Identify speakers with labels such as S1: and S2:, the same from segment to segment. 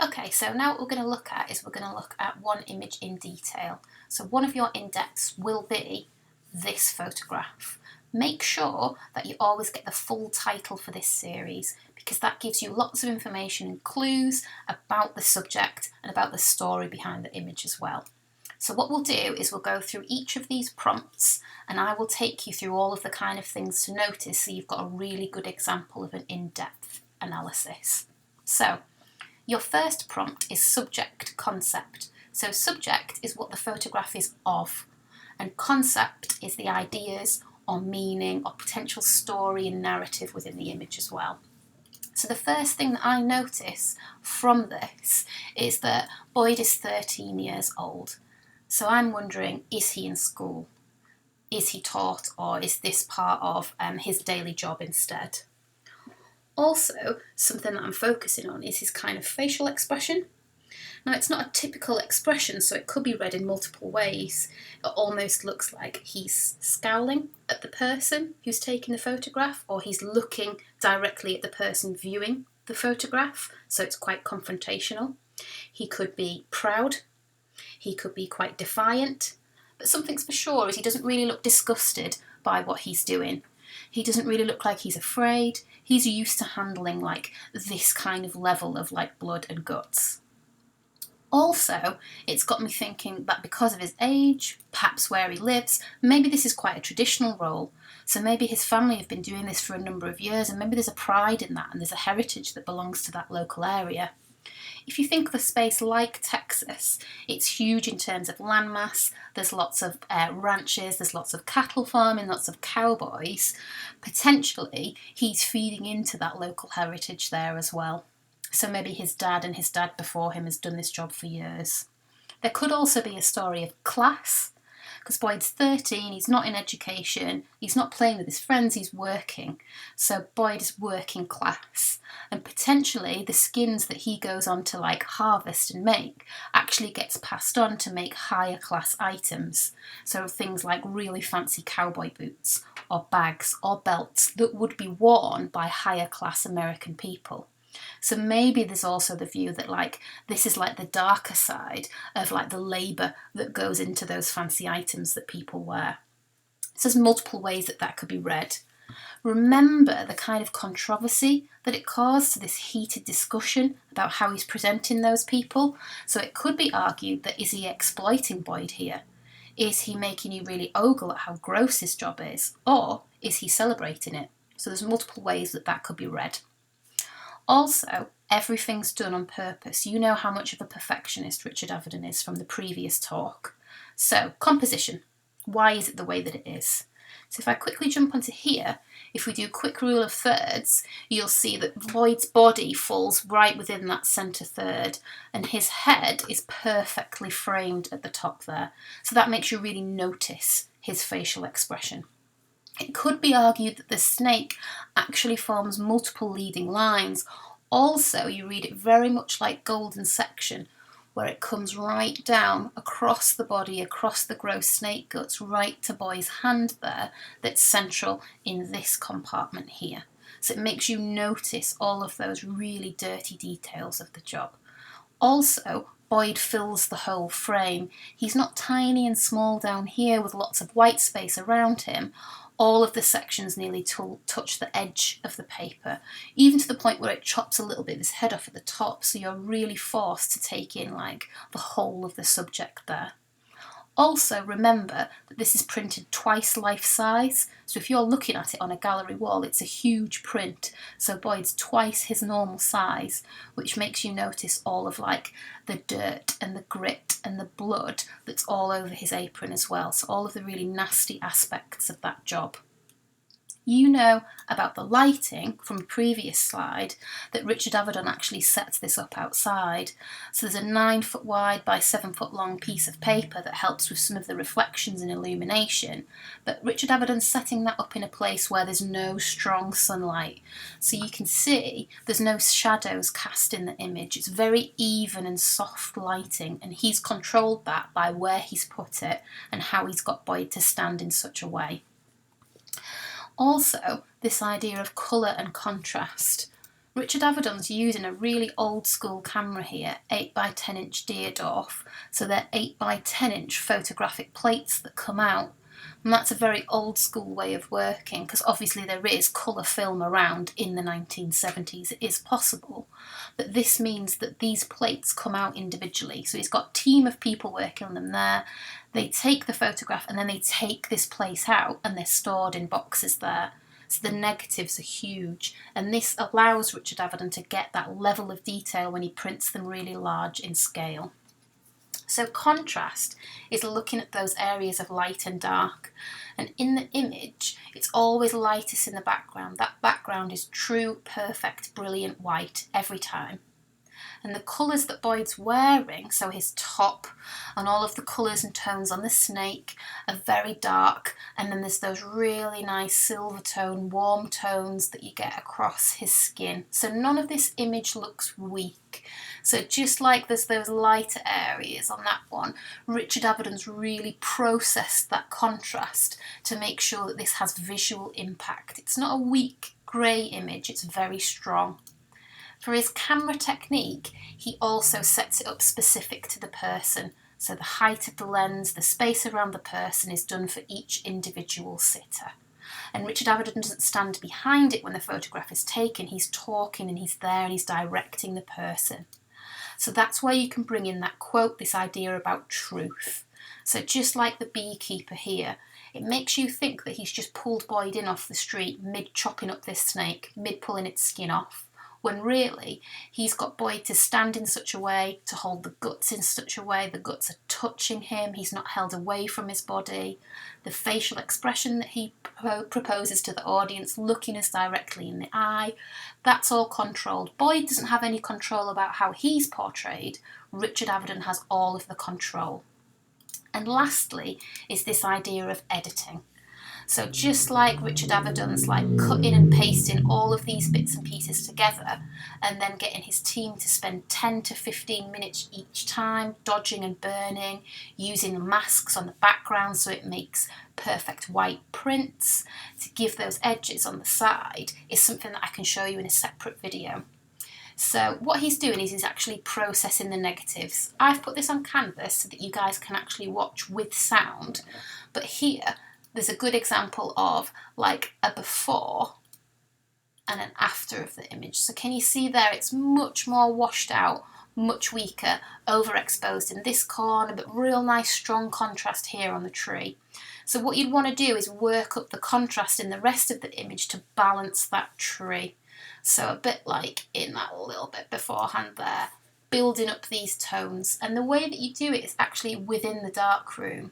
S1: Okay, so now what we're going to look at is we're going to look at one image in detail. So one of your indexes will be this photograph. Make sure that you always get the full title for this series because that gives you lots of information and clues about the subject and about the story behind the image as well. So what we'll do is we'll go through each of these prompts and I will take you through all of the kind of things to notice so you've got a really good example of an in-depth analysis. So your first prompt is subject concept. So subject is what the photograph is of, and concept is the ideas or meaning or potential story and narrative within the image as well. So the first thing that I notice from this is that Boyd is 13 years old. So I'm wondering, is he in school? Is he taught, or is this part of his daily job instead? Also, something that I'm focusing on is his kind of facial expression. Now, it's not a typical expression, so it could be read in multiple ways. It almost looks like he's scowling at the person who's taking the photograph, or he's looking directly at the person viewing the photograph, so it's quite confrontational. He could be proud, he could be quite defiant, but something's for sure is he doesn't really look disgusted by what he's doing. He doesn't really look like he's afraid. He's used to handling like this kind of level of like blood and guts. Also, it's got me thinking that because of his age, perhaps where he lives, maybe this is quite a traditional role. So maybe his family have been doing this for a number of years and maybe there's a pride in that and there's a heritage that belongs to that local area. If you think of a space like Texas, it's huge in terms of landmass. There's lots of ranches, there's lots of cattle farming, lots of cowboys. Potentially, he's feeding into that local heritage there as well. So maybe his dad and his dad before him has done this job for years. There could also be a story of class, because Boyd's 13, he's not in education, he's not playing with his friends, he's working. So Boyd is working class. And potentially the skins that he goes on to like harvest and make actually gets passed on to make higher class items. So things like really fancy cowboy boots or bags or belts that would be worn by higher class American people. So maybe there's also the view that like this is like the darker side of like the labour that goes into those fancy items that people wear. So there's multiple ways that that could be read. Remember the kind of controversy that it caused to this heated discussion about how he's presenting those people. So it could be argued that is he exploiting Boyd here? Is he making you really ogle at how gross his job is? Or is he celebrating it? So there's multiple ways that that could be read. Also, everything's done on purpose. You know how much of a perfectionist Richard Avedon is from the previous talk. So, composition. Why is it the way that it is? So if I quickly jump onto here, if we do quick rule of thirds, you'll see that Boyd's body falls right within that centre third, and his head is perfectly framed at the top there. So that makes you really notice his facial expression. It could be argued that the snake actually forms multiple leading lines. Also, you read it very much like golden section, where it comes right down across the body, across the gross snake guts, right to Boyd's hand there, that's central in this compartment here. So it makes you notice all of those really dirty details of the job. Also, Boyd fills the whole frame. He's not tiny and small down here with lots of white space around him. All of the sections nearly touch the edge of the paper, even to the point where it chops a little bit of his head off at the top, so you're really forced to take in like the whole of the subject there. Also remember that this is printed twice life size, so if you're looking at it on a gallery wall, it's a huge print, so Boyd's twice his normal size, which makes you notice all of like the dirt and the grit and the blood that's all over his apron as well, so all of the really nasty aspects of that job. You know about the lighting from a previous slide that Richard Avedon actually sets this up outside. So there's a 9 foot wide by 7 foot long piece of paper that helps with some of the reflections and illumination. But Richard Avedon's setting that up in a place where there's no strong sunlight. So you can see there's no shadows cast in the image. It's very even and soft lighting, and he's controlled that by where he's put it and how he's got Boyd to stand in such a way. Also, this idea of colour and contrast. Richard Avedon's using a really old school camera here, 8x10" Deardorff, so they're 8x10" photographic plates that come out. And that's a very old school way of working, because obviously there is colour film around in the 1970s, it is possible, but this means that these plates come out individually. So he's got a team of people working on them there, they take the photograph and then they take this plate out and they're stored in boxes there. So the negatives are huge, and this allows Richard Avedon to get that level of detail when he prints them really large in scale. So contrast is looking at those areas of light and dark, and in the image it's always lightest in the background. That background is true, perfect, brilliant white every time. And the colours that Boyd's wearing, so his top and all of the colours and tones on the snake, are very dark, and then there's those really nice silver tone, warm tones that you get across his skin. So none of this image looks weak. So just like there's those lighter areas on that one, Richard Avedon's really processed that contrast to make sure that this has visual impact. It's not a weak grey image, it's very strong. For his camera technique, he also sets it up specific to the person. So the height of the lens, the space around the person is done for each individual sitter. And Richard Avedon doesn't stand behind it when the photograph is taken, he's talking and he's there and he's directing the person. So that's where you can bring in that quote, this idea about truth. So just like the beekeeper here, it makes you think that he's just pulled Boyd in off the street, mid chopping up this snake, mid pulling its skin off, when really he's got Boyd to stand in such a way, to hold the guts in such a way, the guts are touching him, he's not held away from his body. The facial expression that he proposes to the audience, looking us directly in the eye, that's all controlled. Boyd doesn't have any control about how he's portrayed. Richard Avedon has all of the control. And lastly is this idea of editing. So just like Richard Avedon's like cutting and pasting all of these bits and pieces together and then getting his team to spend 10 to 15 minutes each time dodging and burning, using masks on the background so it makes perfect white prints to give those edges on the side, is something that I can show you in a separate video. So what he's doing is he's actually processing the negatives. I've put this on canvas so that you guys can actually watch with sound, but here there's a good example of like a before and an after of the image. So can you see there, it's much more washed out, much weaker, overexposed in this corner, but real nice strong contrast here on the tree. So what you'd want to do is work up the contrast in the rest of the image to balance that tree. So a bit like in that little bit beforehand there, building up these tones. And the way that you do it is actually within the darkroom.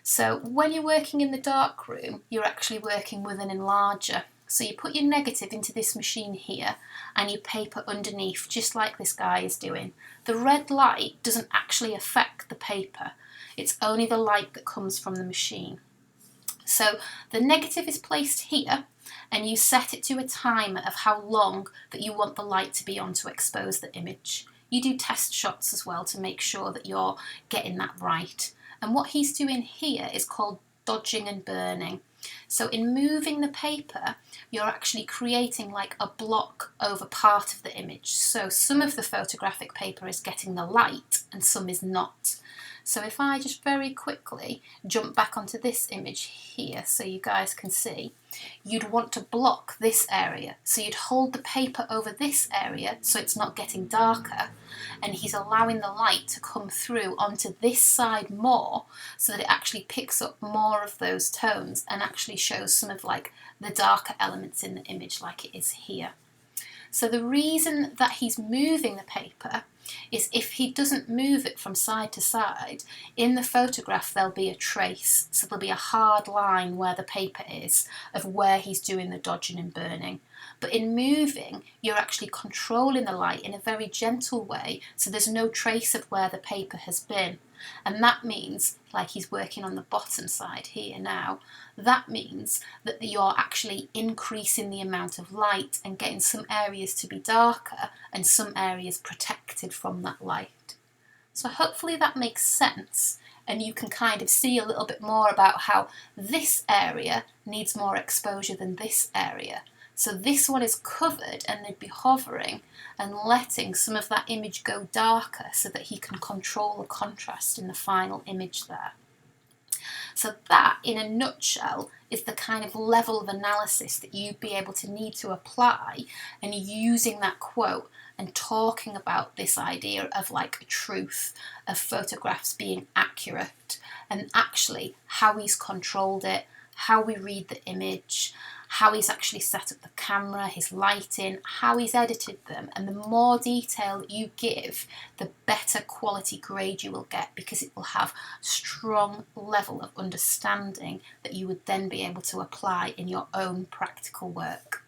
S1: So when you're working in the darkroom, you're actually working with an enlarger. So you put your negative into this machine here and you paper underneath, just like this guy is doing. The red light doesn't actually affect the paper. It's only the light that comes from the machine. So the negative is placed here and you set it to a timer of how long that you want the light to be on to expose the image. You do test shots as well to make sure that you're getting that right. And what he's doing here is called dodging and burning. So in moving the paper, you're actually creating like a block over part of the image. So some of the photographic paper is getting the light and some is not. So if I just very quickly jump back onto this image here so you guys can see, you'd want to block this area. So you'd hold the paper over this area so it's not getting darker, and he's allowing the light to come through onto this side more so that it actually picks up more of those tones and actually shows some of like the darker elements in the image like it is here. So the reason that he's moving the paper is if he doesn't move it from side to side, in the photograph there'll be a trace, so there'll be a hard line where the paper is of where he's doing the dodging and burning. But in moving, you're actually controlling the light in a very gentle way, so there's no trace of where the paper has been. And that means, like he's working on the bottom side here now, that means that you're actually increasing the amount of light and getting some areas to be darker and some areas protected from that light. So hopefully that makes sense and you can kind of see a little bit more about how this area needs more exposure than this area. So this one is covered, and they'd be hovering and letting some of that image go darker so that he can control the contrast in the final image there. So that, in a nutshell, is the kind of level of analysis that you'd be able to need to apply, and using that quote and talking about this idea of like a truth, of photographs being accurate, and actually how he's controlled it, how we read the image, how he's actually set up the camera, his lighting, how he's edited them. And the more detail that you give, the better quality grade you will get, because it will have strong level of understanding that you would then be able to apply in your own practical work.